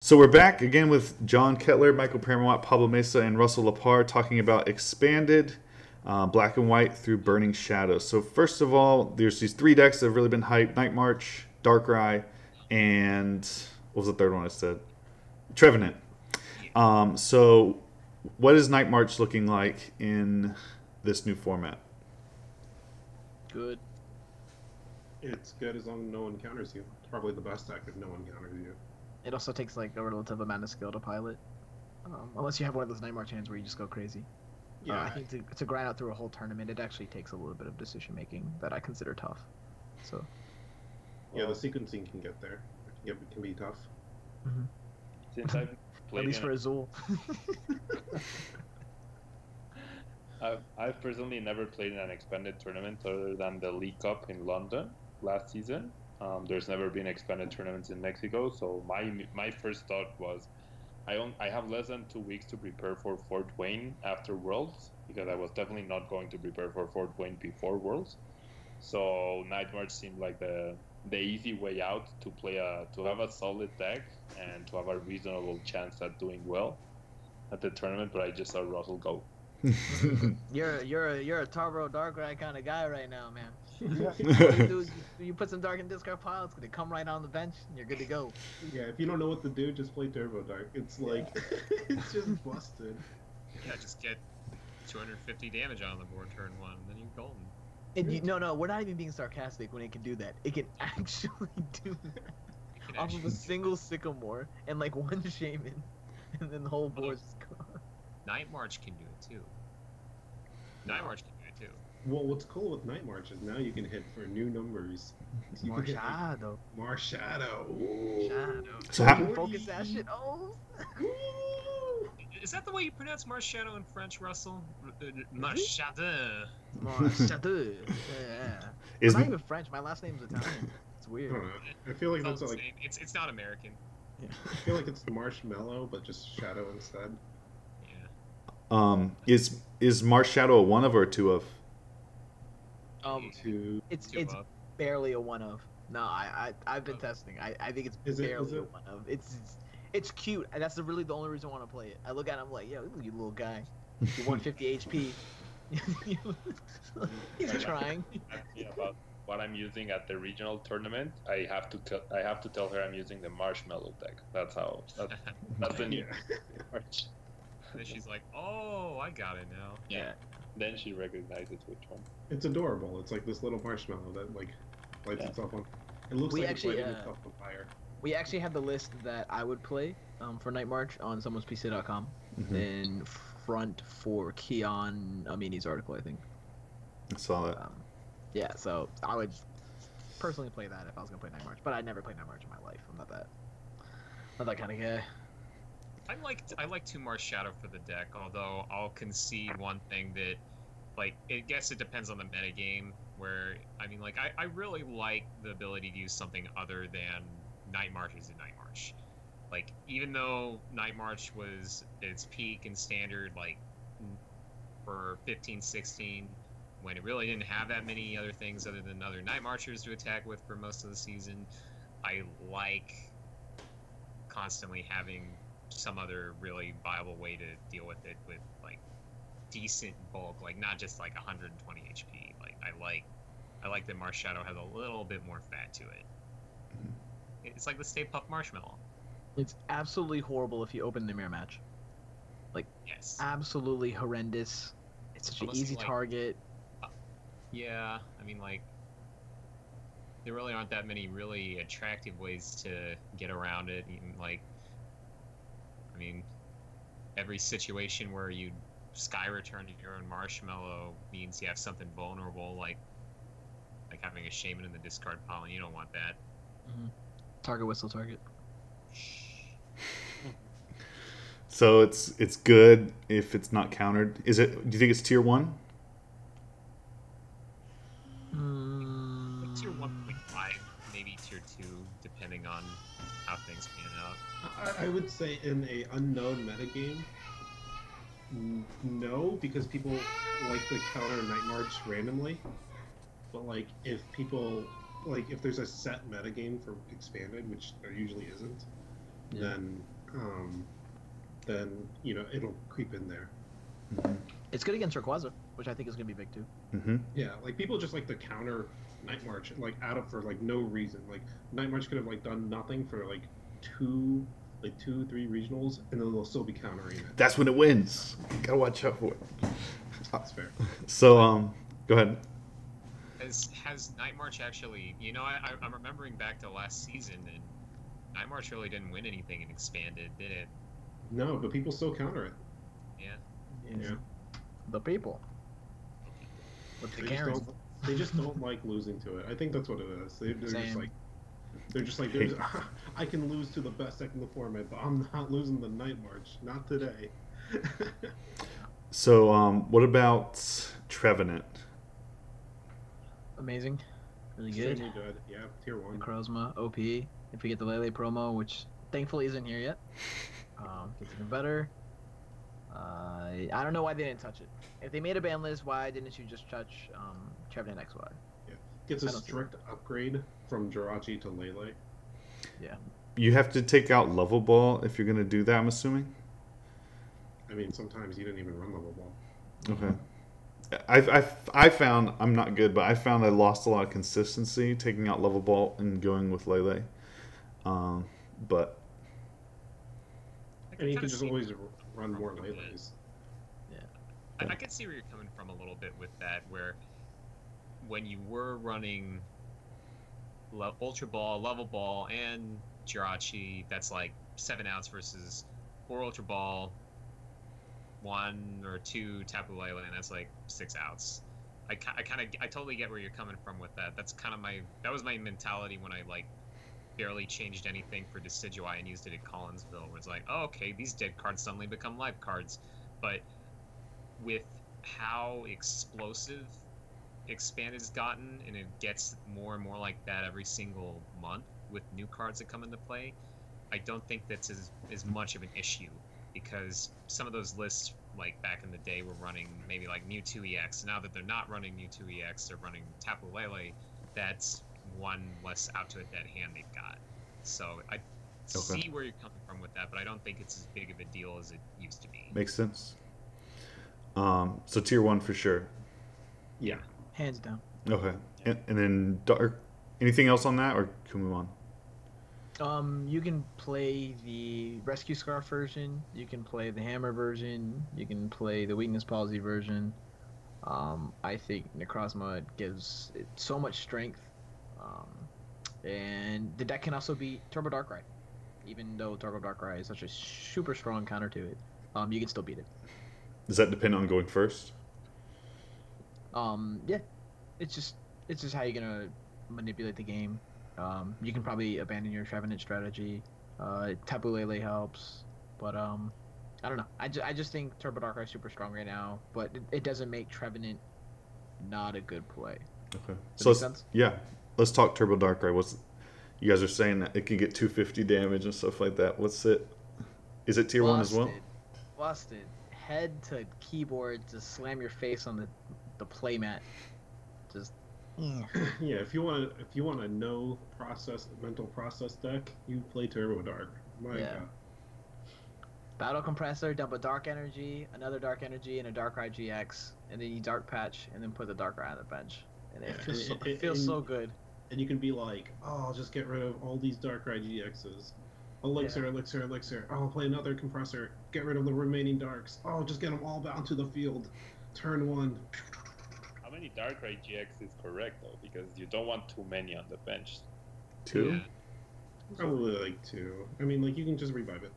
So we're back again with John Ketttler, Michael Pramawat, Pablo Meza, and Russell LaParre talking about expanded black and white through Burning Shadows. So first of all, there's these three decks that have really been hyped: Night March, Darkrai, and what was the third one I said? Trevenant. So what is Night March looking like in this new format? Good. It's good as long as no one counters you. It's probably the best deck if no one counters you. It also takes like a relative amount of skill to pilot, unless you have one of those Night March hands where you just go crazy. Yeah, I think to grind out through a whole tournament, it actually takes a little bit of decision making that I consider tough. So. Yeah, the sequencing can get there. It can be tough. Mm-hmm. Since I've played at least for Azul. I've personally never played in an expanded tournament other than the League Cup in London last season. There's never been expanded tournaments in Mexico, so my first thought was, I have less than 2 weeks to prepare for Fort Wayne after Worlds, because I was definitely not going to prepare for Fort Wayne before Worlds. So Night March seemed like the easy way out to to have a solid deck and to have a reasonable chance at doing well at the tournament. But I just saw Russell go. You're a Tarboro Darkrai kind of guy right now, man. You put some Dark in discard pile, it's gonna come right on the bench, and you're good to go. Yeah, if you don't know what to do, just play Turbo Dark. It's like, it's just busted. Yeah, just get 250 damage on the board turn one, then you're golden. And no, we're not even being sarcastic when it can do that. It can actually do that. Off of a single Sycamore and like one Shaman, and then the whole board's gone. Night March can do it too. Night March can do it too. Well, what's cool with Night March is now you can hit for new numbers. Marshadow. Marshadow. So how, Focus that shit. Oh. Is that the way you pronounce Marshadow in French, Russell? Marshadow. Marshadow. Yeah. Is I'm not even French. My last name's Italian. It's weird. I feel like that's like it's not American. Yeah. I feel like it's Marshmallow, but just Shadow instead. Yeah. is Marshadow a one of or a two of? It's barely a one of. No, I've been testing. I think it's barely a one of. It's cute, and that's really the only reason I want to play it. I look at him like, yo, look at you little guy. You 150 HP. He's trying. About what I'm using at the regional tournament, I have to tell her I'm using the Marshmallow deck. That's the new March. And then she's like, oh, I got it now. Yeah. Then she recognizes which one. It's adorable. It's like this little marshmallow that like lights itself on. It looks like it's lighting itself on fire. We actually have the list that I would play for Night March on someone'spc.com in front for Keon Amini's article, I think. I saw that. Yeah, so I would personally play that if I was gonna play Night March, but I'd never play Night March in my life. I'm not that kind of guy. I like two Marshadow for the deck, although I'll concede one thing that, like, I guess it depends on the metagame, where, I mean, like, I really like the ability to use something other than Night March as a Night March. Like, even though Night March was its peak and standard, like, for 15, 16, when it really didn't have that many other things other than other Night Marchers to attack with for most of the season, I like constantly having some other really viable way to deal with it with, like, decent bulk, like, not just, like, 120 HP. Like, I like that Marshadow has a little bit more fat to it. It's like the Stay Puft Marshmallow. It's absolutely horrible if you open the mirror match. Like, yes, absolutely horrendous. It's such an easy target. Yeah, I mean, like, there really aren't that many really attractive ways to get around it. Even, like, I mean, every situation where you Sky Return to your own Marshmallow means you have something vulnerable, like having a Shaman in the discard pile, and you don't want that. Target whistle target. So it's good if it's not countered. Is it? Do you think it's tier 1? Tier 1.5, maybe tier 2, depending on how things pan out. I would say in a unknown metagame, no, because people like to counter Night March randomly. But like if people if there's a set metagame for expanded, which there usually isn't, then you know it'll creep in there. Mm-hmm. It's good against Rayquaza, which I think is gonna be big too. Mm-hmm. Yeah, like people just like to counter Night March like out of for like no reason. Like Night March could have like done nothing for like two, 3 regionals, and then they'll still be countering it. That's when it wins. Gotta watch out for it. That's fair. So go ahead. Has Night March actually? You know, I'm remembering back to last season, and Night March really didn't win anything in Expanded, did it? No, but people still counter it. Yeah. Yeah. The people. With the Karens. They just don't like losing to it. I think that's what it is. They're just like I can lose to the best deck in the format, but I'm not losing the Night March. Not today. So what about Trevenant? Amazing. Really good. Extremely good. Yeah, tier 1. Necrozma, OP. If we get the Lele promo, which thankfully isn't here yet. Gets even better. I don't know why they didn't touch it. If they made a ban list, why didn't you just touch Trevenant XY? Yeah. Gets a strict upgrade from Jirachi to Lele. Yeah. You have to take out Level Ball if you're going to do that, I'm assuming? I mean, sometimes you didn't even run Level Ball. Okay. I found, I'm not good, but I found I lost a lot of consistency taking out Level Ball and going with Lele. But... And you can just always run more Leles. Yeah. I can see where you're coming from a little bit with that, where when you were running Ultra Ball, Level Ball, and Jirachi, that's like 7 outs versus 4 Ultra Ball, 1 or 2 Tapu Lele, and that's like 6 outs. I totally get where you're coming from with that. That's kind of that was my mentality when I like barely changed anything for Decidueye and used it at Collinsville, where it's like, oh, okay, these dead cards suddenly become live cards. But with how explosive Expand has gotten, and it gets more and more like that every single month with new cards that come into play, I don't think that's as much of an issue, because some of those lists, like back in the day, were running maybe like Mewtwo EX. Now that they're not running Mewtwo EX, they're running Tapu Lele. That's one less out to a dead hand they've got. So I see where you're coming from with that, but I don't think it's as big of a deal as it used to be. Makes sense. So tier 1 for sure. Yeah. Hands down. Okay. And then Dark. Anything else on that, or can we move on? You can play the Rescue Scarf version. You can play the Hammer version. You can play the Weakness Palsy version. I think Necrozma gives it so much strength. And the deck can also beat Turbo Darkrai. Even though Turbo Darkrai is such a super strong counter to it, you can still beat it. Does that depend on going first? Yeah. It's just how you're gonna manipulate the game. You can probably abandon your Trevenant strategy. Tapu Lele helps, but I don't know. I just think Turbo Darkrai is super strong right now, but it doesn't make Trevenant not a good play. Okay. Does that make sense? Let's talk Turbo Darkrai. You guys are saying that it can get 250 damage and stuff like that. What's it? Is it tier 1 as well? Busted. Head to keyboard to slam your face on the playmat. Just yeah. If you want a mental process deck, you play Turbo Dark. My God. Battle Compressor, dump a Dark Energy, another Dark Energy, and a Darkrai GX, and then you Dark Patch, and then put the Darkrai on the bench. And it feels so good. And you can be like, oh, I'll just get rid of all these Darkrai GXs. Elixir. Oh, I'll play another Compressor. Get rid of the remaining Darks. Oh, just get them all bound to the field. Turn 1. How many Darkrai GX is correct, though? Because you don't want too many on the bench. 2? Yeah. Probably like 2. I mean, like, you can just revive it.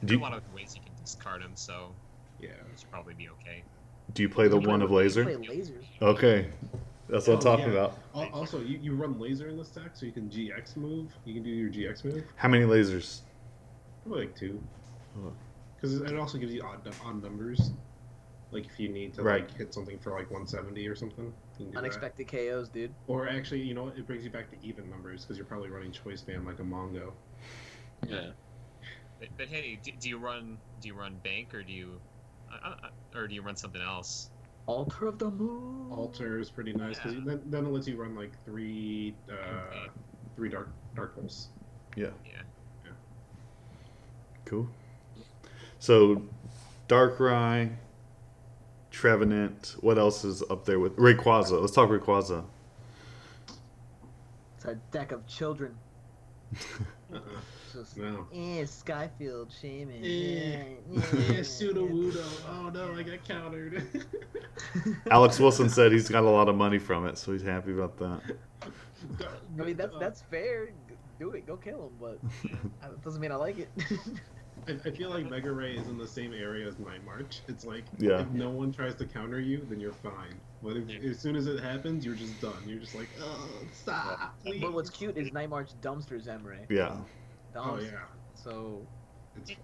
There's a lot of ways you can discard them, so yeah, it should probably be okay. Do you play the one of Laser? Play lasers. Okay. That's what I'm talking about. Also, you run Laser in this deck, so you can GX move. You can do your GX move. How many lasers? Probably like 2. Because it also gives you odd numbers. Like if you need to like hit something for like 170 or something. You can do Unexpected KOs, dude. Or actually, you know what? It brings you back to even numbers because you're probably running Choice Band like a Mongo. Yeah. But hey, do you run Bank, or do you run something else? Altar of the Moon. Altar is pretty nice because then it lets you run like three Dark Pulse. Yeah. Yeah. Cool. So, Darkrai, Trevenant. What else is up there with Rayquaza? Let's talk Rayquaza. It's a deck of children. Just, No. Skyfield, Shaman. Sudowoodo. Oh no, I got countered. Alex Wilson said he's got a lot of money from it, so he's happy about that. I mean, that's fair. Do it. Go kill him. But that doesn't mean I like it. I feel like Mega Ray is in the same area as Night March. It's like, Yeah. if no one tries to counter you, then you're fine. But as soon as it happens, you're just done. You're just like, oh, stop, please. But what's cute is Night March dumpsters Emre. Yeah. Oh, yeah. So.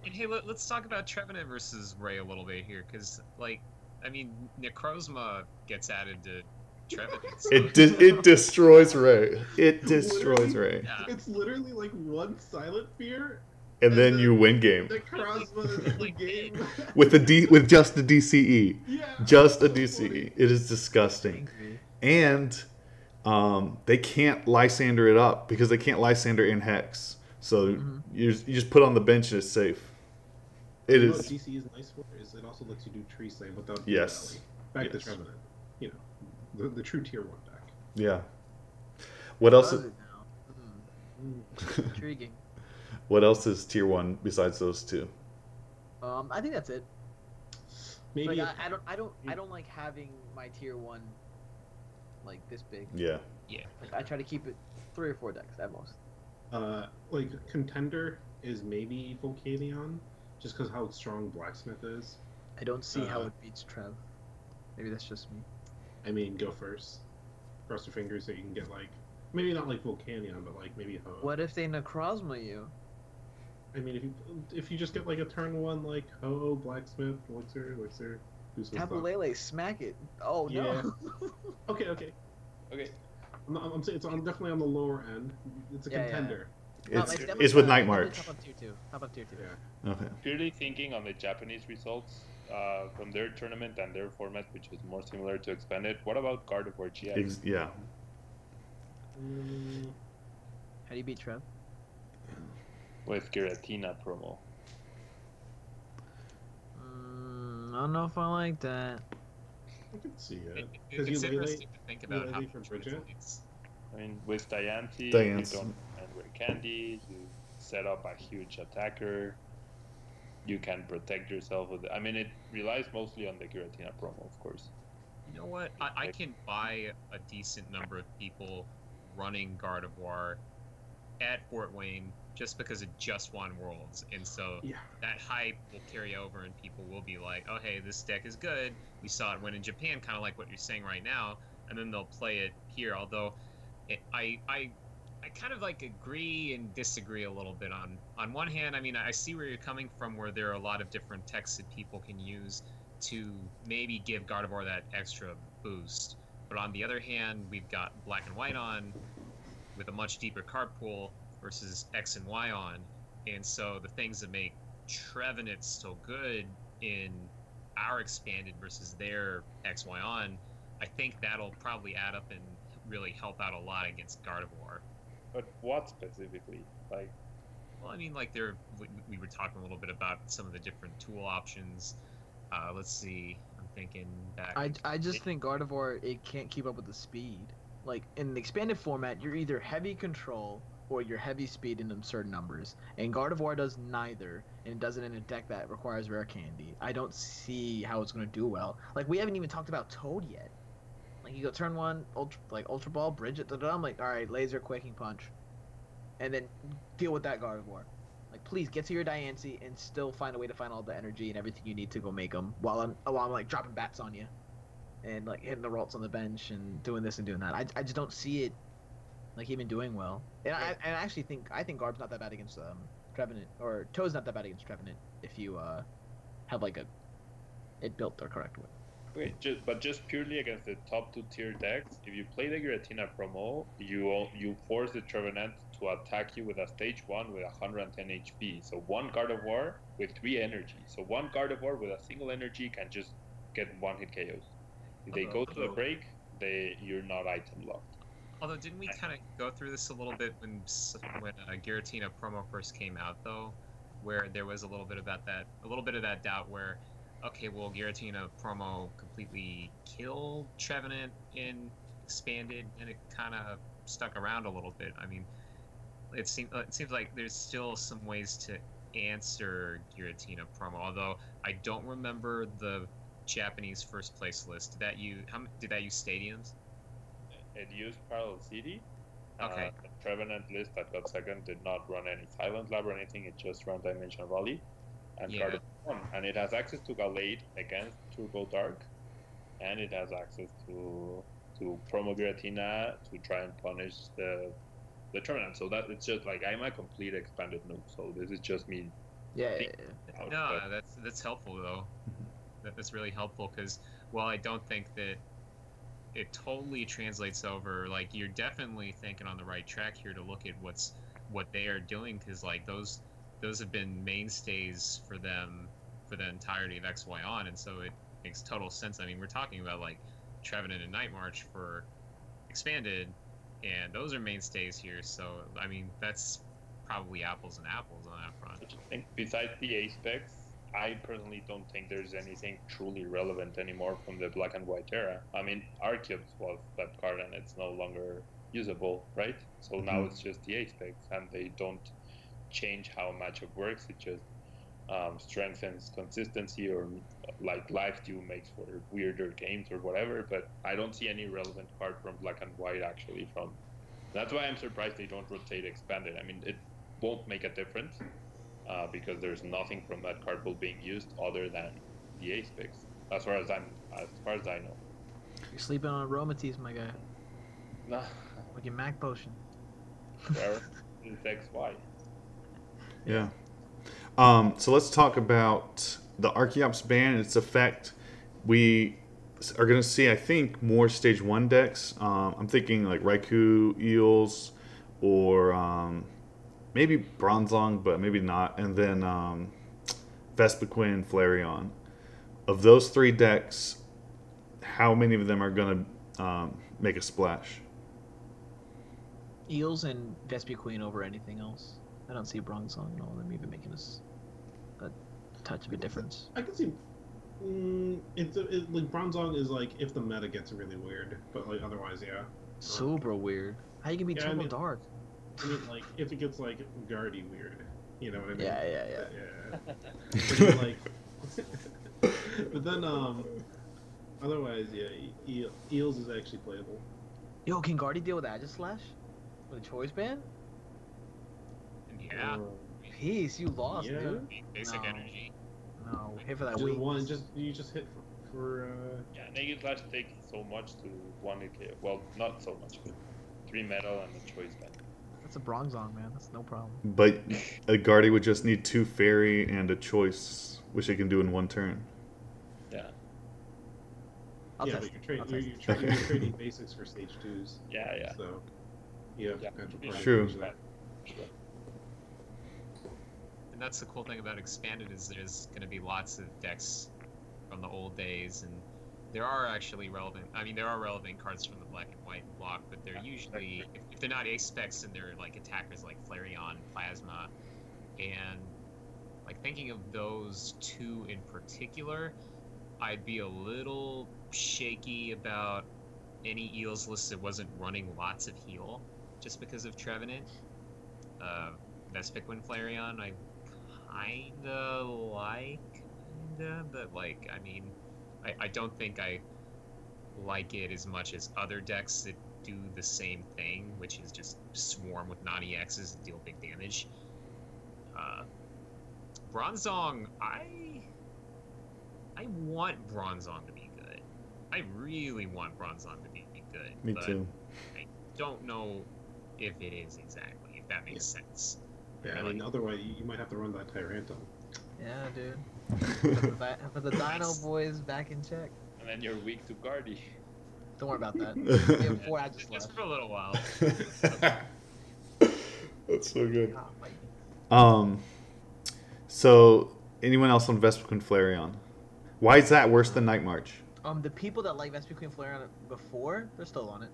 And hey, let's talk about Trevenant versus Ray a little bit here, because, like, I mean, Necrozma gets added to Trevenant. So. It destroys Ray. It destroys Ray. Yeah. It's literally like one Silent Fear. And then you win game. Necrozma is the game. With just a DCE. Yeah. Just a DCE. It is disgusting. And they can't Lysander it up because they can't Lysander in Hex. So you just put on the bench and it's safe. It You know is. what DC is nice for is it also lets you do Tree Slam without Yes. Back to Yes. Trevenant. You know, the true tier 1 deck. Yeah. What else? Does it now? Intriguing. What else is tier 1 besides those two? I think that's it. Maybe Like, I don't like having my tier 1 like this big. Yeah. Like, I try to keep it 3 or 4 decks at most. like contender is maybe Volcanion, just because how strong Blacksmith is. I don't see how it beats Trev. Maybe that's just me. I mean, go first. Cross your fingers so you can get like, maybe not like Volcanion, but like maybe Ho. What if they Necrozma you? I mean, if you just get like a turn 1 like Ho, Blacksmith, Elixir, do some stuff. Tabulele, smack it. Oh Yeah. no. Okay. I'm saying I'm definitely on the lower end. It's a Yeah, yeah. contender. It's with Night March. Top up tier 2. Top up tier 2. Yeah. Okay. Purely thinking on the Japanese results from their tournament and their format, which is more similar to Expanded, what about Gardevoir GX? Yeah. How do you beat Trev? With Giratina promo. I don't know if I like that. I can see it. It's interesting to think about how Lele from Bridget? I mean, with Diancie, you Diancie. don't and with Candy, you set up a huge attacker. You can protect yourself with it. I mean, it relies mostly on the Giratina promo, of course. You know what? I can buy a decent number of people running Gardevoir at Fort Wayne just because it just won Worlds, and so that hype will carry over, and people will be like, "Oh, hey, this deck is good. We saw it win in Japan," kind of like what you're saying right now, and then they'll play it here. Although, I kind of like agree and disagree a little bit. On one hand, I mean, I see where you're coming from, where there are a lot of different techs that people can use to maybe give Gardevoir that extra boost. But on the other hand, we've got Black and White on with a much deeper card pool versus X and Y on. And so the things that make Trevenant so good in our Expanded versus their XY on, I think that'll probably add up and really help out a lot against Gardevoir. But what specifically? Like, well, I mean, like we were talking a little bit about some of the different tool options. Let's see. I'm thinking back. I just think Gardevoir, it can't keep up with the speed. Like, in the expanded format, you're either heavy control or you're heavy speed in absurd numbers. And Gardevoir does neither, and it does it in a deck that requires rare candy. I don't see how it's going to do well. Like, we haven't even talked about Toad yet. Like, you go turn 1, Ultra Ball, Bridget, I'm like, alright, Laser, Quaking Punch. And then deal with that Gardevoir. Like, please, get to your Diancie and still find a way to find all the energy and everything you need to go make them while I'm like, dropping bats on you. And, like, hitting the Ralts on the bench and doing this and doing that. I just don't see it, like, even doing well. And I actually think Garb's not that bad against Trevenant, or Toad's not that bad against Trevenant if you have, like, it built the correct way. okay, just purely against the top 2 tier decks, if you play the Giratina promo, you force the Trevenant to attack you with a stage 1 with 110 HP. So 1 Gardevoir with 3 energy. So 1 Gardevoir with a single energy can just get 1-hit KOs. If they go to the break, you're not item locked. Although, didn't we kind of go through this a little bit when Giratina promo first came out, though? where there was a little bit of that doubt where, okay, will Giratina promo completely kill Trevenant in expanded, and it kind of stuck around a little bit. I mean, it seems like there's still some ways to answer Giratina promo, although I don't remember the Japanese first place list. Did that use stadiums? It used Parallel City. Okay. The Trevenant list that got second did not run any Silent Lab or anything. It just ran Dimension Valley and Gardevoir won. And it has access to Gallade against Turbo Dark, and it has access to Promo Giratina to try and punish the Trevenant. So that it's just like I'm a complete expanded noob. So this is just me. Yeah. No, that's helpful though. That's really helpful because while I don't think that it totally translates over, like you're definitely thinking on the right track here to look at what they are doing, because like those have been mainstays for them for the entirety of XY on, and so it makes total sense. I mean, we're talking about like Trevenant and Night March for expanded, and those are mainstays here. So I mean, that's probably apples and apples on that front. I think besides the A specs, I personally don't think there's anything truly relevant anymore from the Black and White era. I mean, Archeops was that card, and it's no longer usable, right? So now it's just the A specs, and they don't change how matchup works. It just strengthens consistency, or like Live Stew makes for weirder games or whatever. But I don't see any relevant card from Black and White actually. That's why I'm surprised they don't rotate expanded. I mean, it won't make a difference. Because there's nothing from that card pool being used other than the ace picks, as far as I know. You're sleeping on aromateas, my guy. Nah. With your Mac potion. Where is XY? Yeah. So let's talk about the Archeops ban and its effect. We are going to see, I think, more Stage 1 decks. I'm thinking like Raikou, Eels, or maybe Bronzong, but maybe not. And then Vespiquen, Flareon. Of those three decks, how many of them are going to make a splash? Eels and Vespiquen over anything else. I don't see Bronzong and all of them even making us a touch of a difference. I can see. Like Bronzong is like if the meta gets really weird, but like otherwise, yeah. Super weird. How you can be Turbo Dark? I mean, like if it gets like Guardy weird, you know what I mean? Yeah. But then, like, but then otherwise, yeah, Eels is actually playable. Yo, can Guardy deal with Aegislash? With a choice ban? Yeah. Peace, you lost, Yeah. dude. Basic energy. No, hit for that Just weak. one, you just hit for Yeah, Naked Slash takes so much to 1k. Well, not so much, but 3 metal and a choice ban. That's a Bronzong, man. That's no problem. But a Guardy would just need 2 fairy and a choice, which it can do in 1 turn. Yeah. I'll yeah, test but it. you're trading basics for stage 2s. Yeah. So you have Yeah. potential Yeah. for True. that. And that's the cool thing about expanded is there's going to be lots of decks from the old days, and there are actually relevant. I mean, there are relevant cards from the black and white block, but they're usually if they're not ace specs, and they're like attackers like Flareon, Plasma, and like thinking of those two in particular, I'd be a little shaky about any Eels list that wasn't running lots of heal, just because of Trevenant. Vespiquen Flareon, I but like, I mean, I don't think I like it as much as other decks that do the same thing, which is just swarm with non-EXs and deal big damage. Bronzong, I want Bronzong to be good. I really want Bronzong to be good. Me but too. I don't know if it is exactly, if that makes sense. Yeah, I mean, otherwise you might have to run that Tyrantrum. Yeah, dude. Put the Dino boys back in check. And then you're weak to Guardy. Don't worry about that. We have 4 Aegislash. Just for a little while. That's so good. Ah, fight. So anyone else on Vespiquen Flareon? Why is that worse than Night March? The people that like Vespiquen Flareon before, they're still on it.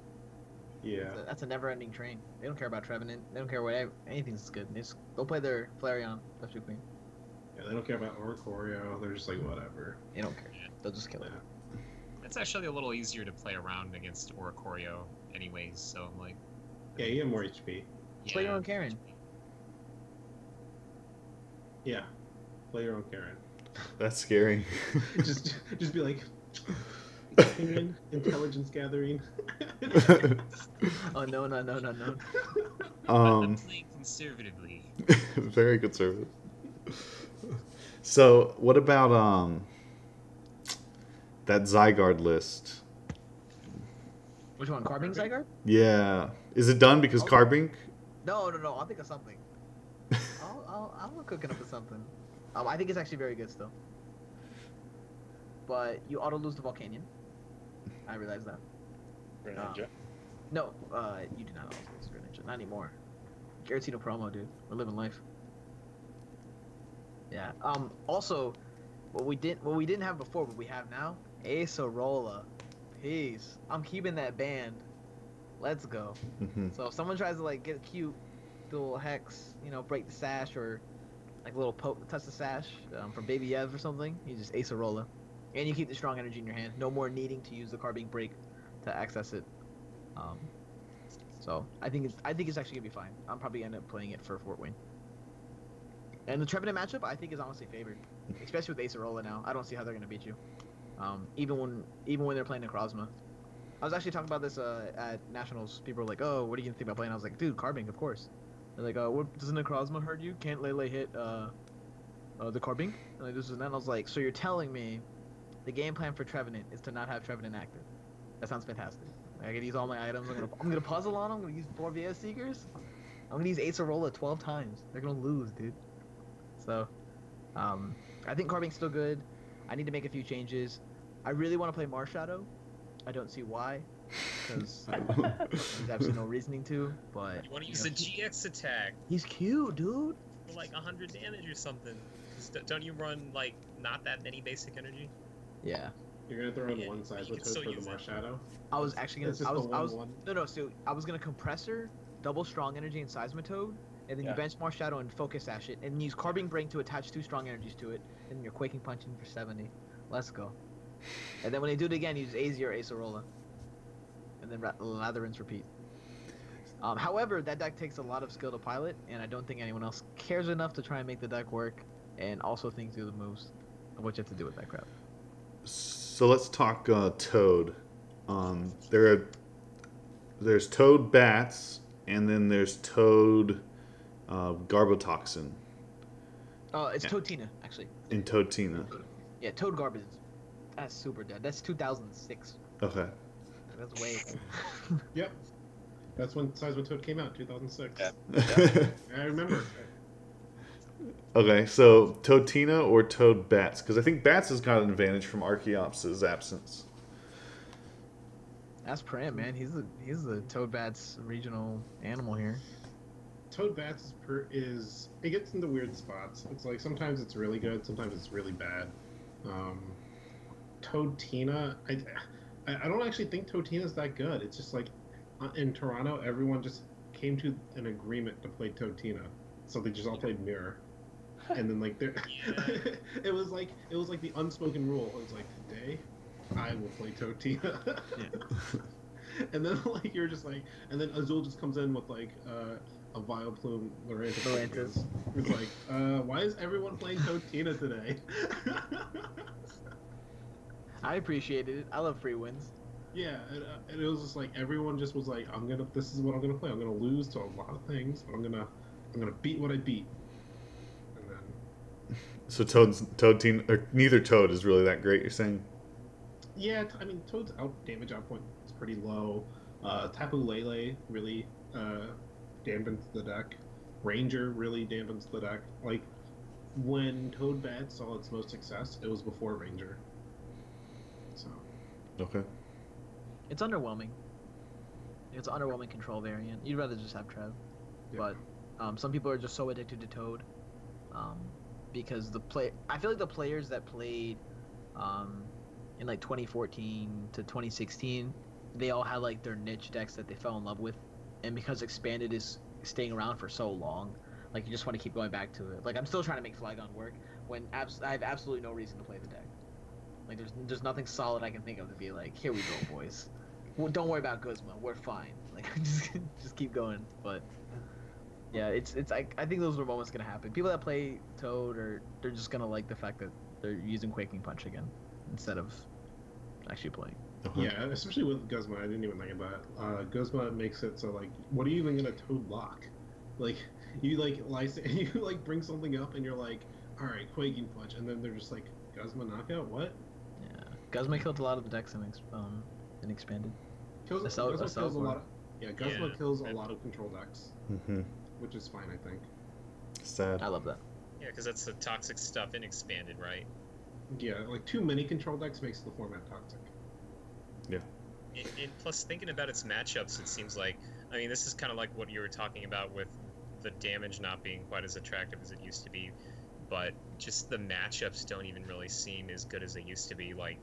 Yeah. That's a never-ending train. They don't care about Trevenant. They don't care what anything's good. They just go play their Flareon, Vespiquen. Yeah, they don't care about Oricorio. They're just like, whatever. They don't care. They'll just kill it. It's actually a little easier to play around against Oricorio anyways, so I'm like... Yeah, you have more HP. Play your own Karen. Yeah, play your own Karen. That's scary. just be like, intelligence gathering. Oh no. I'm playing conservatively. Very conservative. So, what about that Zygarde list? Which one? Carbink Zygarde? Yeah. Is it done because Carbink? No. I'll think of something. I'm cooking up with something. I think it's actually very good still. But you auto lose the Volcanion. I realize that. Greninja. No, you do not auto lose Greninja. Not anymore. Giratina promo, dude. We're living life. Yeah. Also, what we didn't have before, but we have now, Acerola. Peace. I'm keeping that band. Let's go. So if someone tries to like get a cute little hex, break the sash or like a little poke, touch the sash from Baby Ev or something, you just Acerola, and you keep the strong energy in your hand. No more needing to use the Carbink break to access it. So I think it's actually gonna be fine. I'm probably end up playing it for Fort Wayne. And the Trevenant matchup I think is honestly favored, especially with Acerola now. I don't see how they're gonna beat you. Even when they're playing Necrozma. I was actually talking about this at Nationals. People were like, "Oh, what are you gonna think about playing?" I was like, "Dude, Carbink, of course." They're like, "What doesn't Necrozma hurt you? Can't Lele hit the Carbink?" And like this and that. And I was like, "So you're telling me the game plan for Trevenant is to not have Trevenant active? That sounds fantastic. I can use all my items. I'm gonna puzzle on them. I'm gonna use 4 VS Seekers. I'm gonna use Acerola 12 times. They're gonna lose, dude." So, I think Carbink's still good. I need to make a few changes. I really want to play Marshadow. I don't see why, because there's absolutely no reasoning to. But You want to use the GX attack he's cute, dude. for like 100 damage or something. 'Cause don't you run like not that many basic energy? Yeah. You're gonna throw in Yeah, one side you with can still for the use it. Marshadow. I was actually gonna. It's just I the was one. no. So I was gonna compressor, double strong energy, and Seismitoad, and then you bench Marshadow and focus sash it, and use Carbink Brain to attach 2 strong energies to it, and then you're Quaking Punching for 70. Let's go. And then when they do it again, use AZ or Acerola, and then lather, rinse, repeat. However, that deck takes a lot of skill to pilot, and I don't think anyone else cares enough to try and make the deck work, and also think through the moves of what you have to do with that crap. So let's talk Toad. There's Toad Bats, and then there's Toad Garbotoxin. It's Toadtina, actually. And Toadtina. Yeah, Toad Garbage. That's super dead. That's 2006. Okay. That's way. Yep. That's when Seismitoad came out, 2006. Yeah. I remember. Okay, so Toadtina or Toad Bats? Because I think Bats has got an advantage from Archeops' absence. That's Pram, man. He's the Toad Bats regional animal here. Toad Bats it gets into weird spots. It's like sometimes it's really good, sometimes it's really bad. Toadtina, I don't actually think Toadtina's that good. It's just like in Toronto, everyone just came to an agreement to play Toadtina, so they just all played Mirror. And then like it was like the unspoken rule. It was like, today I will play Toadtina. And then like you're just like, and then Azul just comes in with like a Vileplume Lurantis. It's like, why is everyone playing Toadtina today? I appreciated it. I love free wins. Yeah, and it was just like everyone just was like, this is what I'm gonna play. I'm gonna lose to a lot of things, but I'm gonna beat what I beat. And then So Toadtina, or neither Toad is really that great, you're saying? yeah, I mean Toad's damage output is pretty low. Tapu Lele really dampens the deck. Ranger really dampens the deck. Like when Toad Bats saw its most success, it was before Ranger. So Okay. It's underwhelming. It's an underwhelming control variant. You'd rather just have Trev. yeah. But some people are just so addicted to Toad. Because I feel like the players that played in like 2014 to 2016, they all had like their niche decks that they fell in love with. And because Expanded is staying around for so long, Like you just want to keep going back to it. Like I'm still trying to make Flygon work when I have absolutely no reason to play the deck. Like there's nothing solid I can think of to be like, here we go, boys. Well, don't worry about Guzma. We're fine. Like just keep going. But yeah, it's I think those are moments gonna happen. People that play Toad they're just gonna like the fact that they're using Quaking Punch again instead of actually playing. Yeah, especially with Guzma, I didn't even think about it. Guzma makes it so like, what are you even gonna Toad block? Like you like bring something up and you're like, all right, Quaking Punch, and then they're just like, Guzma knockout, what? Yeah, Guzma killed a lot of the decks in Expanded. Guzma kills a lot of, Guzma kills a lot of control decks, which is fine, I think. Sad. I love that. Yeah, because that's the toxic stuff in Expanded, right? Yeah, like too many control decks makes the format toxic. Yeah. And plus, thinking about its matchups, it seems like, I mean, this is kind of like what you were talking about with the damage not being quite as attractive as it used to be, but just the matchups don't even really seem as good as they used to be. Like,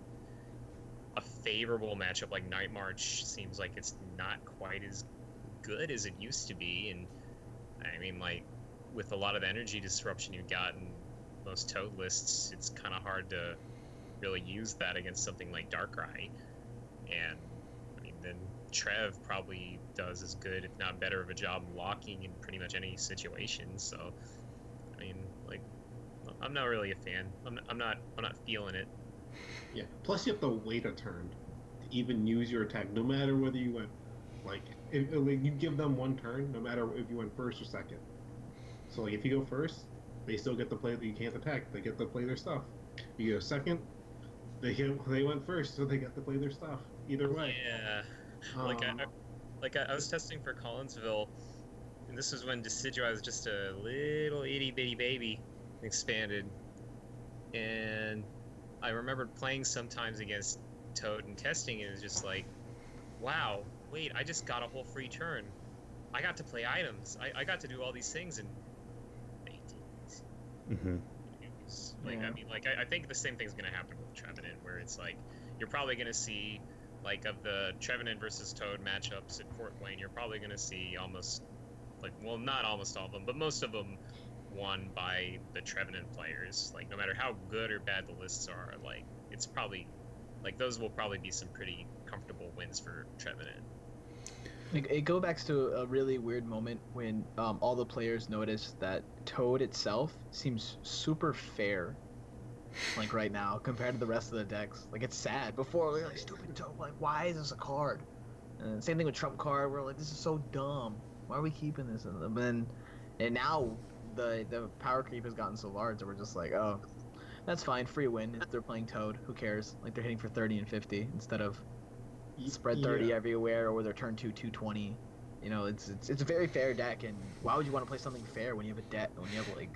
a favorable matchup like Night March seems like it's not quite as good as it used to be, and I mean, like, with a lot of energy disruption you've got in most Toad lists, it's kind of hard to really use that against something like Darkrai. And I mean, then Trev probably does as good, if not better, of a job blocking in pretty much any situation. So, I mean, like, I'm not really a fan. I'm not feeling it. Yeah. Plus, you have to wait a turn to even use your attack, no matter whether you went like you give them one turn, no matter if you went first or second. So, like, if you go first, they still get to play. You can't attack. They get to play their stuff. You go second, they went first, so they get to play their stuff. Either way. Yeah. I was testing for Collinsville, and this was when Decidueye was just a little itty bitty baby, Expanded, and I remembered playing sometimes against Toad and testing, and it was just like, wow, wait, I just got a whole free turn. I got to play items. I got to do all these things, and they didn't. Like, I mean, like, I think the same thing's gonna happen with Trevenant, where it's like, you're probably gonna see, like, of the Trevenant versus Toad matchups at Fort Wayne, you're probably gonna see almost, like, well, not almost all of them, but most of them won by the Trevenant players. Like, no matter how good or bad the lists are, like, it's probably, like, those will probably be some pretty comfortable wins for Trevenant. It goes back to a really weird moment when all the players noticed that Toad itself seems super fair, like right now, compared to the rest of the decks. Like, it's sad. Before, we were like, stupid Toad, like, why is this a card? And same thing with Trump card, we're like, this is so dumb. Why are we keeping this? And now the power creep has gotten so large that we're just like, oh, that's fine, free win. If they're playing Toad, who cares? Like, they're hitting for 30 and 50 instead of spread 30 everywhere, or they're turn 220. You know, it's a very fair deck, and why would you want to play something fair when you have a deck, when you have like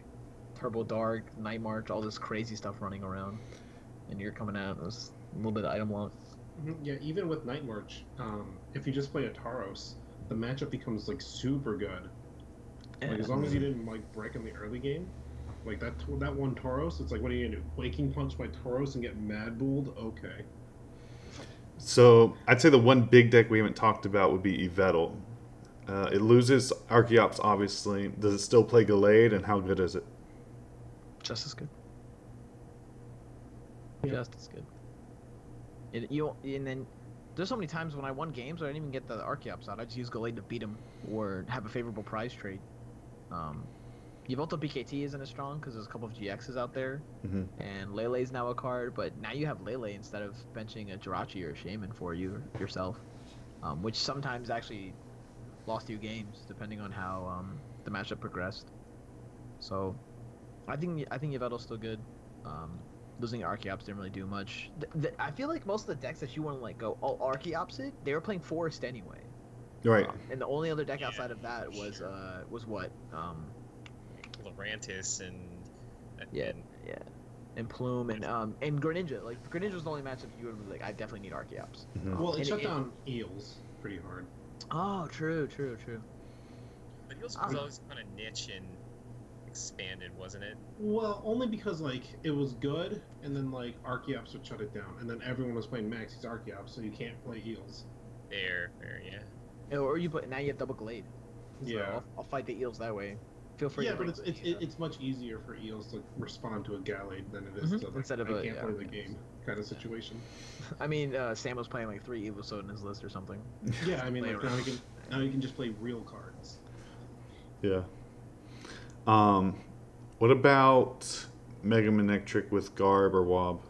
Turbo Dark, Night March, all this crazy stuff running around, and you're coming out with a little bit of item loss. Yeah, even with Night March, if you just play a Tauros, the matchup becomes like super good. Like, as long as you didn't like break in the early game, like that one Tauros, it's like, what are you gonna do? Quaking Punch my Tauros and get Mad Bulled? Okay. So I'd say the one big deck we haven't talked about would be Yveltal. It loses Archeops, obviously. Does it still play Gallade, and how good is it? Just as good. Just as good. And then there's so many times when I won games where I didn't even get the Archeops out. I just use Gallade to beat him or have a favorable prize trade. Yveltal BKT isn't as strong because there's a couple of GXs out there, and Lele's now a card, but now you have Lele instead of benching a Jirachi or a Shaman for yourself, which sometimes actually lost you games depending on how the matchup progressed. So I think Yveltal's still good. Losing Archeops didn't really do much. I feel like most of the decks that you want to like go all Archeops it, they were playing Forest anyway. Right. And the only other deck outside of that was what? Lurantis and Plume and Greninja. Like, Greninja's the only matchup you would be like, I definitely need Archeops. Well, it shut down Eels pretty hard. Oh, true. But Eels was always kind of niche and Expanded, wasn't it? Well, only because like it was good, and then like Archeops would shut it down, and then everyone was playing Maxie's Archeops, so you can't play Eels. Fair, yeah. Or now you have double Glade. So Yeah. I'll fight the Eels that way. feel free. Yeah, to but like, it's much easier for eels to respond to a Gallade than it is to like, Instead of I can't play the game kind of situation. I mean, Sam was playing like 3 Yveltal in his list or something. Yeah, I mean, Play like around. now you can just play real cards. Yeah. What about Mega Manectric with Garb or Wob?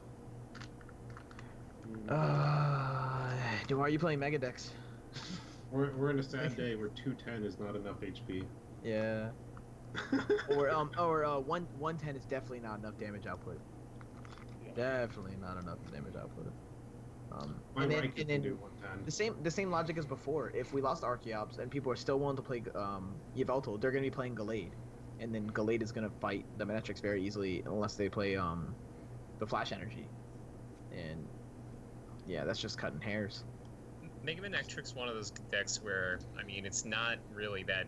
Why are you playing Mega Decks? We're in a sad day where 210 is not enough HP. Yeah. or 110 is definitely not enough damage output. Definitely not enough damage output. My and Raikou then can do 110. the same logic as before. If we lost Archeops and people are still willing to play Yveltal, they're gonna be playing Gallade, and then Gallade is gonna fight the Manectrics very easily unless they play the Flash Energy, and yeah, that's just cutting hairs. Mega Manectric's one of those decks where, I mean, it's not really that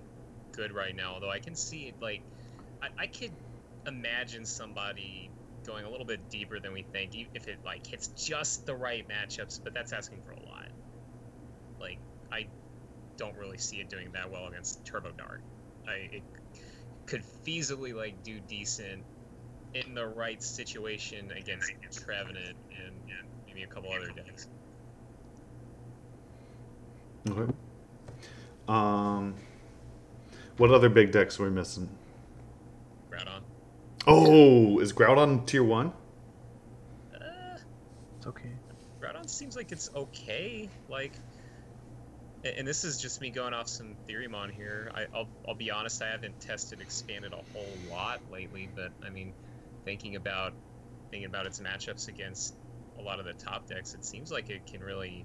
good right now, although I can see it, like, I could imagine somebody going a little bit deeper than we think, if it, like, hits just the right matchups, but that's asking for a lot. Like, I don't really see it doing that well against Turbo Dart. It could feasibly, like, do decent in the right situation against Trevenant and maybe a couple other decks. Okay. What other big decks are we missing? Groudon. Oh, is Groudon tier 1? It's okay. Groudon seems like it's okay. Like, and this is just me going off some Theoremon here. I'll be honest, I haven't tested Expanded a whole lot lately, but I mean, thinking about its matchups against a lot of the top decks, it seems like it can really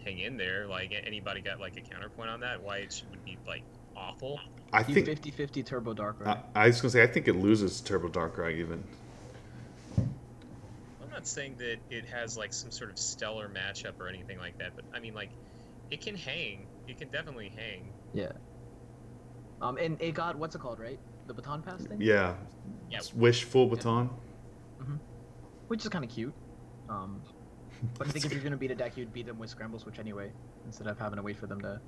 hang in there. Like, anybody got like a counterpoint on that? Why it would be like awful? I think 50-50 Turbo Darkrai. I was gonna say I think it loses Turbo Darkrai even. I'm not saying that it has like some sort of stellar matchup or anything like that, but I mean, like, it can hang. It can definitely hang. Yeah. And it got, what's it called, right? The Baton Pass thing? Yeah. Yeah. Wish full baton. Which is kind of cute. But I think if you're going to beat a deck, you'd beat them with Scramble Switch anyway, instead of having to wait for them to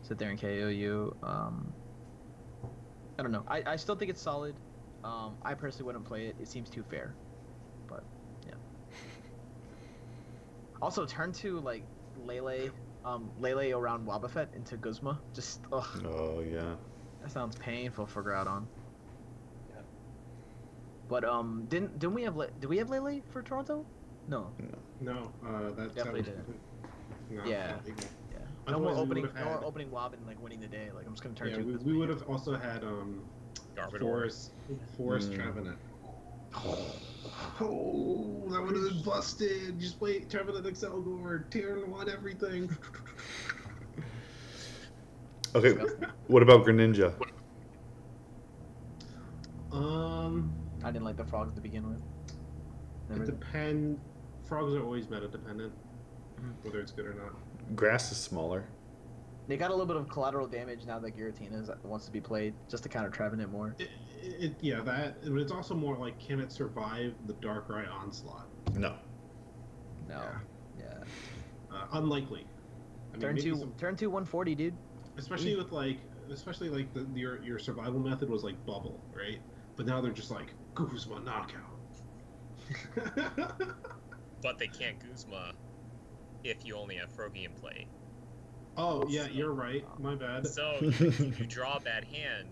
sit there and KO you. I don't know. I still think it's solid. I personally wouldn't play it. It seems too fair. But, yeah. Also, turn to, like, Lele around Wobbuffet into Guzma. Just, ugh. Oh, yeah. That sounds painful for Groudon. Yeah. But, didn't we have, did we have Lele for Toronto? No. No, that Definitely was didn't. no, Yeah. not legal. Yeah. No more Otherwise, opening Wob and, like, winning the day. Like, I'm just gonna turn Yeah, to we would have also had Gardevoir. Forest Trevenant. Oh, that would have been busted. Just wait, Trevenant Excelgor, tier 1 everything. Okay. What about Greninja? I didn't like the frogs to begin with. It depends. Frogs are always meta dependent, whether it's good or not. Grass is smaller. They got a little bit of collateral damage now that Giratina wants to be played, just to counter Trevenant more. Yeah, that. But it's also more like, can it survive the Darkrai onslaught? No. No. Yeah. Unlikely. I mean, Turn two 140, dude. Especially with like your survival method was like bubble, right? But now they're just like Guzma knockout. But they can't Guzma if you only have Froakie in play. Oh yeah, you're right. My bad. So you draw a bad hand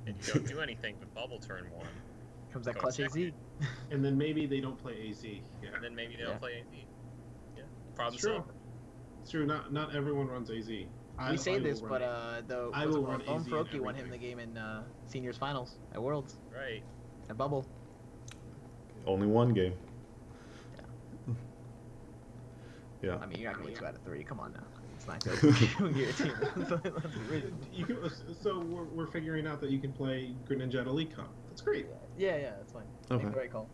and you don't do anything but bubble turn 1. Comes that Go clutch second. AZ. And then maybe they don't play AZ. Yeah. And then maybe they don't play AZ. Yeah. Problem It's true. solved. It's true. Not everyone runs AZ. We say this, but the Bone Froakie won him the game in seniors finals at Worlds. Right. At Bubble. Only one game. Yeah. I mean, you're not gonna win 2 out of 3. Come on now. It's not good. So we're figuring out that you can play Greninja at Elite Cup. That's great. Yeah, that's fine. Okay. Make the right call.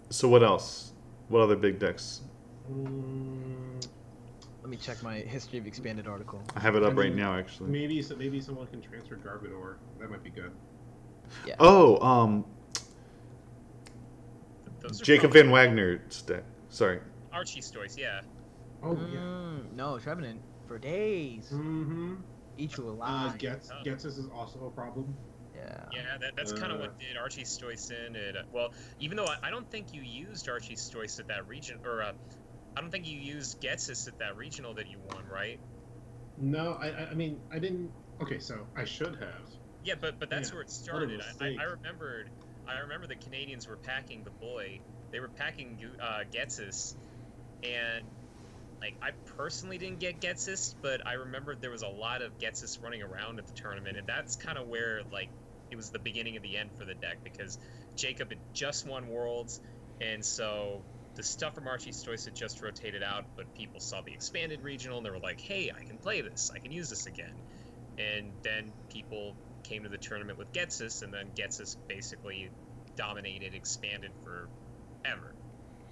So what else? What other big decks? Let me check my history of expanded article. I have it up right now, actually. Maybe someone can transfer Gardevoir. That might be good. Yeah. Oh, Those are Jacob probably Van Wagner's deck. Sorry. Archie stories, yeah. Oh yeah. No, Trevenant for days. Mm-hmm. Eat you alive. Ghetsis is also a problem. Yeah. Yeah, that's kind of what did Archie Stoyson. Well, even though I don't think you used Archie Stoyce at that region, or I don't think you used Ghetsis at that regional that you won, right? No, I mean, I didn't. Okay, so I should have. Yeah, but that's where it started. Mistake. I remember the Canadians were packing the boy. They were packing Ghetsis, and like I personally didn't get Ghetsis, but I remembered there was a lot of Ghetsis running around at the tournament, and that's kind of where like it was the beginning of the end for the deck, because Jacob had just won Worlds, and so the stuff from Archie Stoyce had just rotated out, but people saw the expanded regional and they were like, hey, I can play this, I can use this again. And then people came to the tournament with Ghetsis, and then Ghetsis basically dominated expanded forever.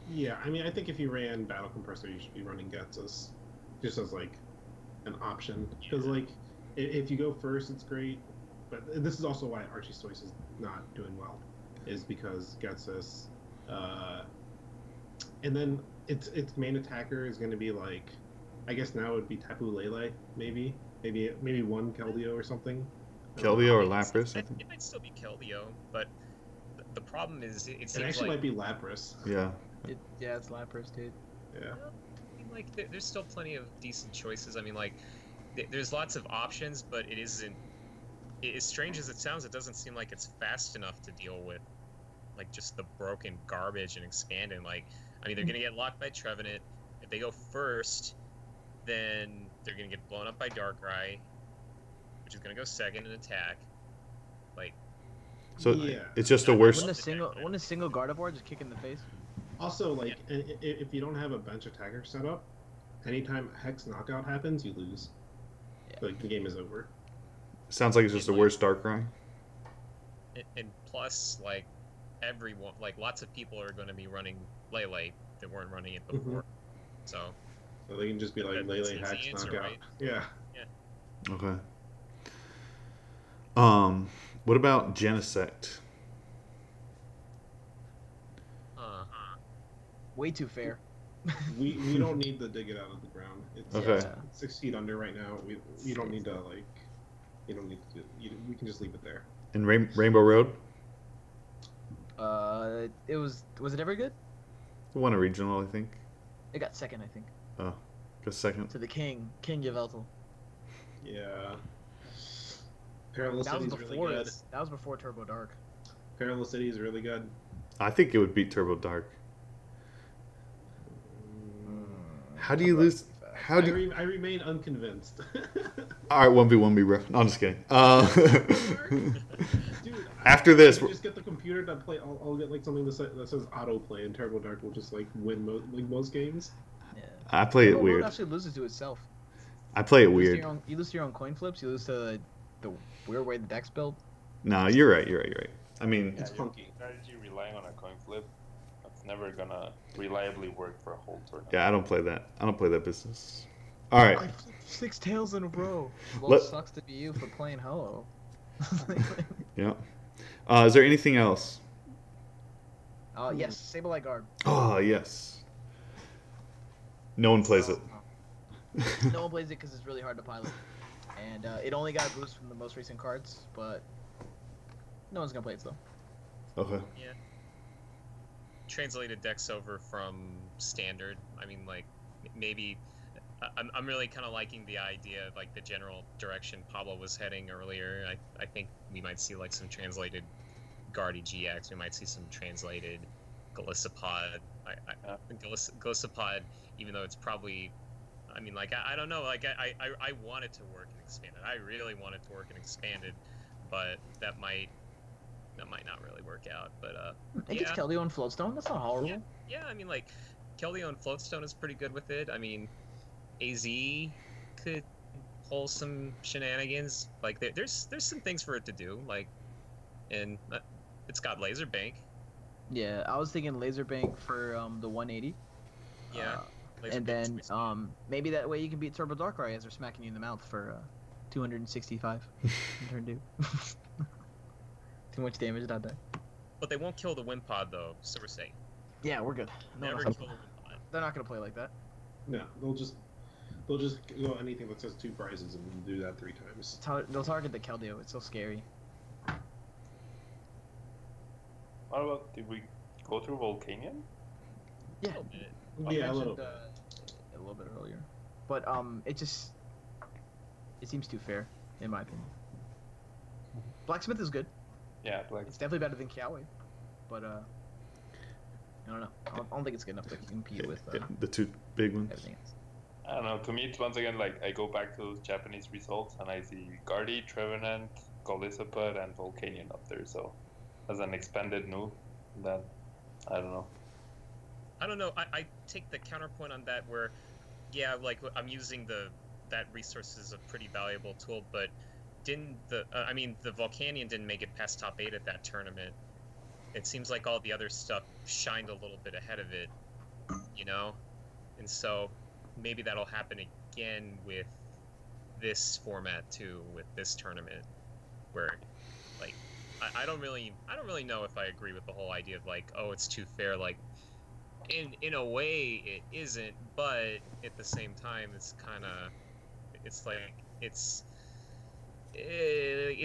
Yeah, I mean, I think if you ran Battle Compressor, you should be running Ghetsis, just as like an option. Because like, if you go first, it's great. But this is also why Archie Stoyce is not doing well, is because Ghetsis, and then its main attacker is going to be like, I guess now it would be Tapu Lele, maybe one Keldeo or something. Keldeo or Lapras, I think. It might still be Keldeo, but the problem is it seems actually like might be Lapras. Yeah. It's Lapras, dude. Yeah. I mean, like there's still plenty of decent choices. I mean, like there's lots of options, but it isn't. As strange as it sounds, it doesn't seem like it's fast enough to deal with, like, just the broken garbage and expanding. Like, I mean, they're gonna get locked by Trevenant. If they go first, then they're gonna get blown up by Darkrai, which is gonna go second in attack. Like, So yeah. it's just a worse. Wouldn't a single Gardevoir just kick in the face? Also, like, if you don't have a bench attacker set up, anytime Hex knockout happens, you lose. Yeah. Like, the game is over. Sounds like it's just a worse Darkrai. and plus, like, everyone, like, lots of people are going to be running Lele that weren't running it before. So they can just be like that's Lele Hex answer, knockout. right? Yeah. Okay. What about Genesect? Way too fair. We don't need to dig it out of the ground. It's, Okay. it's 6 feet under right now. We don't need to, like, you don't need to. We can just leave it there. And Rainbow Road? Was it ever good? It won a regional, I think. It got second, I think. Oh, just second. To the King Yveltal. Yeah. Perilous That was City is before really good. That was before Turbo Dark. Perilous City is really good. I think it would beat Turbo Dark. How do you lose? How do you... I remain unconvinced. All right, 1v1v, bro. No, I'm just kidding. Dude, After this, just get the computer to play. I'll get like something that says autoplay, and Turbo Dark will just like win most games. Yeah. I play it Turbo weird. Dark actually loses to itself. I play it You lose to weird. you lose to your own coin flips. You lose to the weird way the deck's built. No, you're right. I mean, It's funky. Strategy relying on a coin flip, that's never gonna reliably work for a whole tournament. yeah, I don't play that. I don't play that business. All right. I flipped 6 tails in a row. Well, Let- it sucks to be you for playing Ho-Oh. Yeah. Is there anything else? Yes, Sableye Guard. Oh, yes. No one plays it. No one plays it because it's really hard to pilot. And it only got a boost from the most recent cards, but no one's going to play it still. Okay. Yeah. Translated decks over from standard. I mean, like, maybe I'm really kind of liking the idea, like the general direction Pablo was heading earlier. I think we might see like some translated Guardy GX. We might see some translated Galissapod. I think Galissapod, even though it's probably, I mean, like I don't know, like I want it to work in expanded. I really want it to work in expanded, but that might not really work out. But It gets Keldeo and Floatstone. That's not horrible. yeah, I mean, like Keldeo and Floatstone is pretty good with it. I mean, AZ could pull some shenanigans. Like there's some things for it to do. Like, and it's got Laser Bank. Yeah, I was thinking Laser Bank for the 180. Yeah. Laser And Bank's then pretty maybe that way you can beat Turbo Darkrai as they're smacking you in the mouth for 265 in turn 2. Too much damage that day. But they won't kill the Wimpod though, so we're safe. Yeah, we're good. Never kill the Wimpod. They're not gonna play like that. No, they'll just They'll just go anything that says 2 prizes and do that 3 times. They'll target the Keldeo. It's so scary. What about, did we go through Volcanion? Yeah. Yeah, I a mentioned little. a little bit earlier, but it seems too fair, in my opinion. Blacksmith is good. Yeah, like It's definitely better than Kiawe, but I don't know. I don't think it's good enough to compete with the 2 big ones. everything else. I don't know. To me, it's once again like I go back to those Japanese results and I see Zygarde, Trevenant, Golisopod, and Volcanion up there. So, as an expanded move, that I don't know. I don't know. I take the counterpoint on that where, yeah, like I'm using that resource is a pretty valuable tool, but didn't the Volcanion didn't make it past top 8 at that tournament. It seems like all the other stuff shined a little bit ahead of it, you know, and so maybe that'll happen again with this format too, with this tournament, where like I don't really know if I agree with the whole idea of like, oh, it's too fair. Like in a way it isn't, but at the same time it's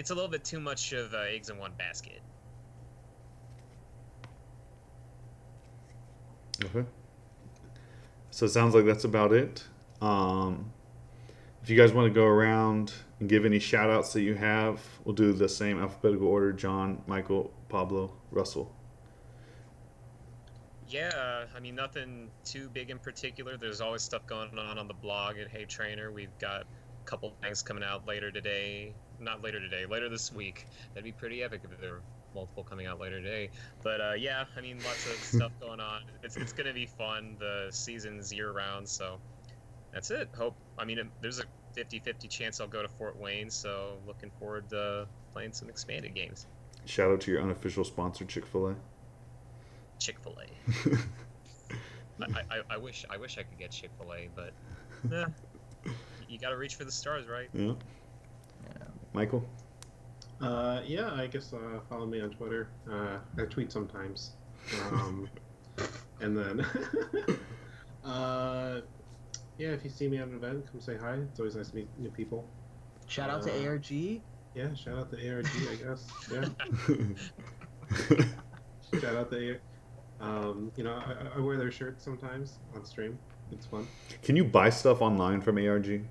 a little bit too much of eggs in one basket. Okay. So it sounds like that's about it. If you guys want to go around and give any shout outs that you have, we'll do the same alphabetical order: John, Michael, Pablo, Russell. Yeah, I mean, nothing too big in particular. There's always stuff going on the blog at Hey Trainer. We've got a couple things coming out later today. Not later today, later this week. That'd be pretty epic if there were multiple coming out later today. But yeah, I mean, lots of stuff going on. It's going to be fun. The season's year-round, so that's it. There's a 50-50 chance I'll go to Fort Wayne, so looking forward to playing some expanded games. Shout out to your unofficial sponsor, Chick-fil-A. Chick-fil-A. I wish I could get Chick-fil-A, but you got to reach for the stars, right? Yeah. Michael? Yeah, I guess follow me on Twitter. I tweet sometimes. And then, yeah, if you see me at an event, come say hi. It's always nice to meet new people. Shout out to ARG. Yeah, shout out to ARG, I guess. Yeah. Shout out to I wear their shirts sometimes on stream. It's fun. Can you buy stuff online from ARG?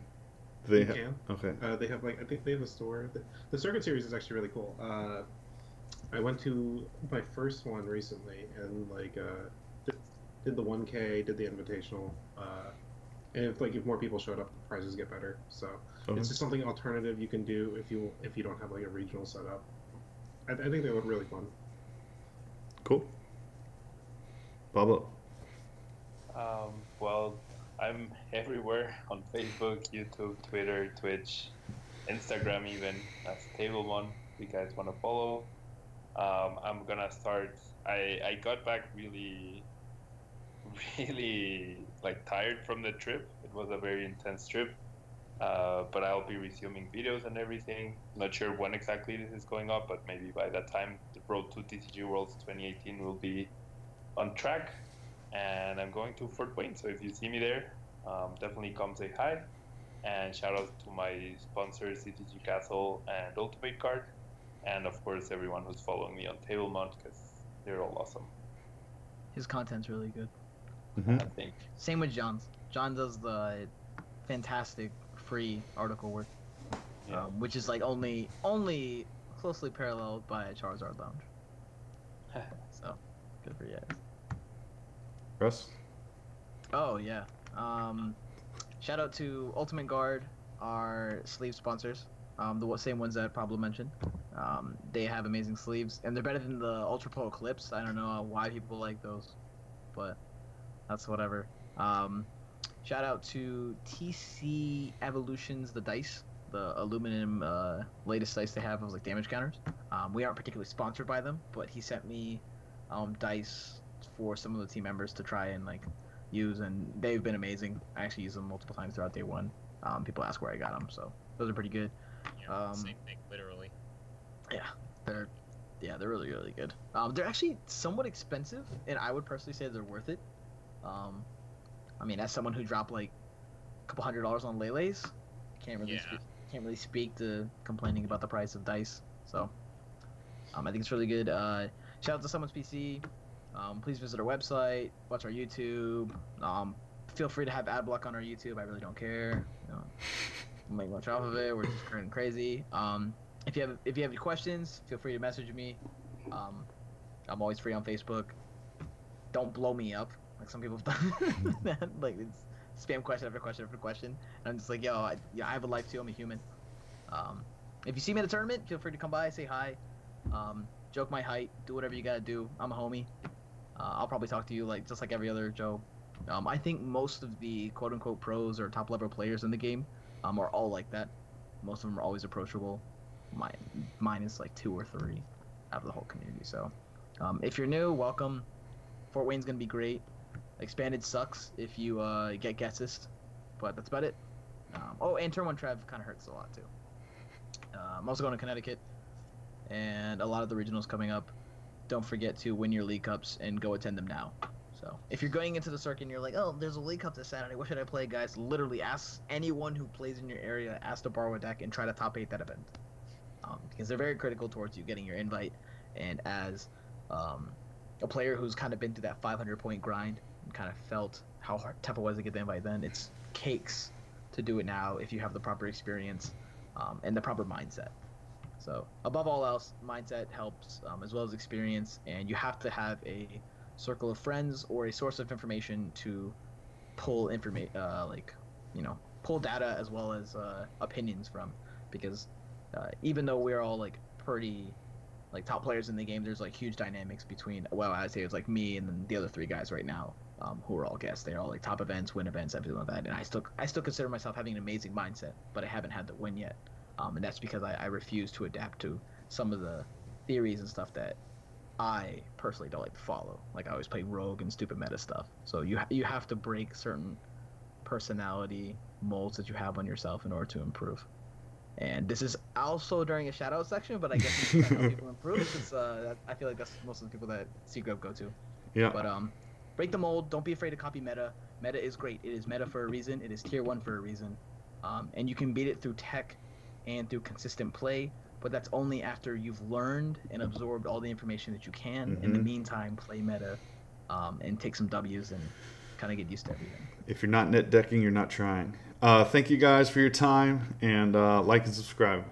They can. Okay. They have I think they have a store. The Circuit Series is actually really cool. I went to my first one recently and did the 1K, did the Invitational, and if more people showed up, the prizes get better. So it's just something alternative you can do if you don't have like a regional setup. I think they look really fun. Cool. Pablo. Well, I'm everywhere on Facebook, YouTube, Twitter, Twitch, Instagram even, as Table1, if you guys want to follow. I'm gonna start, I got back really tired from the trip. It was a very intense trip, but I'll be resuming videos and everything. Not sure when exactly this is going up, but maybe by that time the Road to TCG Worlds 2018 will be on track. And I'm going to Fort Wayne, so if you see me there, definitely come say hi. And shout out to my sponsors, CTG Castle and Ultimate Card, and of course everyone who's following me on Tablemount, because they're all awesome. His content's really good. Mm-hmm. I think. Same with John's. John does the fantastic free article work, Yeah. which is like only closely paralleled by Charizard Lounge. So good for you guys. Russ? Oh yeah. Shout out to Ultimate Guard, our sleeve sponsors. The same ones that Pablo mentioned. They have amazing sleeves, and they're better than the Ultra Pro Eclipse. I don't know why people like those, but that's whatever. Shout out to TC Evolutions, the dice, the aluminum latest dice they have of like damage counters. We aren't particularly sponsored by them, but he sent me dice for some of the team members to try and like use, and they've been amazing. I actually used them multiple times throughout day one. People ask where I got them, so those are pretty good. Yeah, same thing, literally. Yeah, they're really, really good. They're actually somewhat expensive, and I would personally say they're worth it. I mean, as someone who dropped like couple $100 on Lele's. Can't really Yeah. can't really speak to complaining about the price of dice. So I think it's really good. Shout out to Someone's PC. Please visit our website, watch our YouTube. Feel free to have ad block on our YouTube. I really don't care. Don't make much off of it. We're just going crazy. If you have any questions, feel free to message me. I'm always free on Facebook. Don't blow me up like some people have done. Like it's spam question after question after question. And I'm just like, yo, I have a life too. I'm a human. If you see me at a tournament, feel free to come by, say hi, joke my height, do whatever you gotta do. I'm a homie. I'll probably talk to you like just like every other Joe. I think most of the quote unquote pros or top level players in the game are all like that. Most of them are always approachable. Mine is like 2 or 3 out of the whole community. So if you're new, welcome. Fort Wayne's gonna be great. Expanded sucks if you get guessist, but that's about it. And Turn 1 Trev kind of hurts a lot too. I'm also going to Connecticut, and a lot of the regionals coming up. Don't forget to win your League Cups and go attend them now. So if you're going into the circuit and you're like, oh, there's a League Cup this Saturday, what should I play, guys? Literally ask anyone who plays in your area, ask to borrow a deck, and try to top 8 that event. Because they're very critical towards you getting your invite. And as a player who's kind of been through that 500-point grind and kind of felt how tough it was to get the invite then, it's cakes to do it now if you have the proper experience and the proper mindset. So above all else, mindset helps as well as experience, and you have to have a circle of friends or a source of information to pull pull data as well as opinions from, because even though we're all like pretty like top players in the game, there's like huge dynamics between, well, I'd say it's like me and then the other 3 guys right now who are all guests. They're all like top events, win events, everything like that, and I still consider myself having an amazing mindset, but I haven't had the win yet. And that's because I refuse to adapt to some of the theories and stuff that I personally don't like to follow. Like I always play rogue and stupid meta stuff. So you have to break certain personality molds that you have on yourself in order to improve. And this is also during a shout out section, but I guess it's how people improve, because I feel like that's most of the people that Seagrove go to. Yeah. But break the mold. Don't be afraid to copy meta. Meta is great. It is meta for a reason. It is tier 1 for a reason. And you can beat it through tech and through consistent play, but that's only after you've learned and absorbed all the information that you can. In the meantime, play meta and take some W's and kind of get used to everything. If you're not net decking, you're not trying. Thank you guys for your time, and like and subscribe.